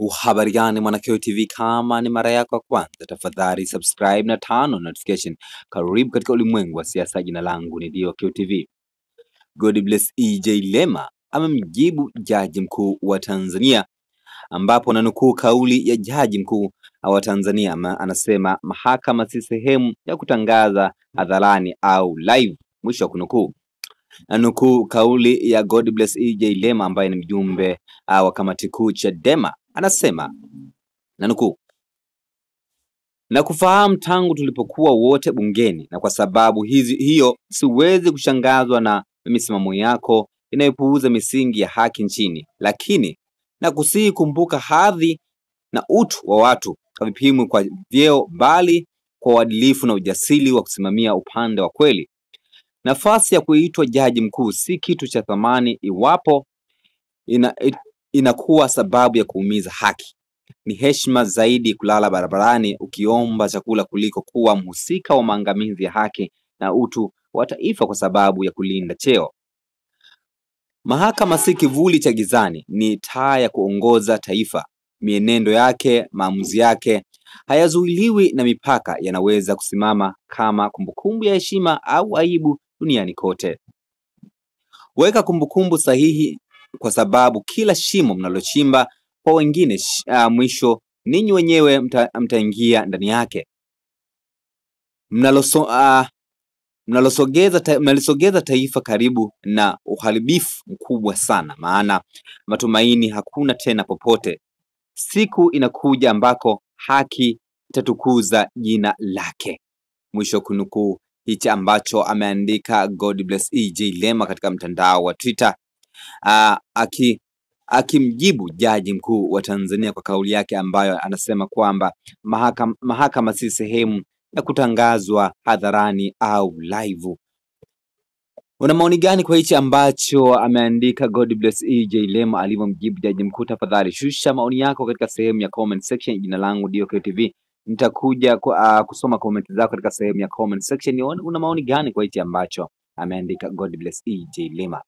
Uhabari gani Mwanakeo TV, kama ni mara yako ya kwanza tafadhali subscribe na tano notification. Karibu katika ulimwengu wa siasa. Jina langu ni Dioke TV. Godbless EJ Lema amemjibu jaji mkuu wa Tanzania, ambapo nanukuu kauli ya jaji mkuu wa Tanzania. Anasema mahakama si sehemu ya kutangaza hadharani au live, mwisho wa kunukuu. Nanukuu kauli ya Godbless EJ Lema ambaye ni mjumbe wa kamati kuu Chadema. Anasema nanukuu, na kufahamu tangu tulipokuwa wote bungeni, na kwa sababu hiyo siwezi kushangazwa na misimamo yako inayopuuza misingi ya haki nchini, lakini na kusihi kumbuka hadhi na utu wa watu havipimwi kwa vyeo, bali kwa uadilifu na ujasiri wa kusimamia upande wa kweli. Nafasi ya kuitwa jaji mkuu si kitu cha thamani iwapo inakuwa sababu ya kuumiza haki. Ni heshima zaidi kulala barabarani ukiomba chakula kuliko kuwa mhusika wa maangamizi ya haki na utu wa taifa kwa sababu ya kulinda cheo. Mahakama si kivuli cha gizani, ni taa ya kuongoza taifa. Mienendo yake, maamuzi yake hayazuiliwi na mipaka, yanaweza kusimama kama kumbukumbu ya heshima au aibu duniani kote. Weka kumbukumbu sahihi, kwa sababu kila shimo mnalochimba kwa wengine, mwisho ninyi wenyewe mtaingia ndani yake. Mnalisogeza taifa karibu na uharibifu mkubwa sana, maana matumaini hakuna tena popote. Siku inakuja ambako haki itatukuza jina lake, mwisho kunukuu. Hichi ambacho ameandika Godbless EJ Lema katika mtandao wa Twitter, akimjibu jaji mkuu wa Tanzania kwa kauli yake ambayo anasema kwamba mahakama si sehemu ya kutangazwa hadharani au live. Una maoni gani kwa hichi ambacho ameandika Godbless EJ Lema alivyomjibu jaji mkuu? Tafadhali shusha maoni yako katika sehemu ya comment section. Jina langu Dioke TV. Nitakuja kusoma comment zako katika sehemu ya comment section. Una maoni gani kwa hichi ambacho ameandika Godbless EJ Lema?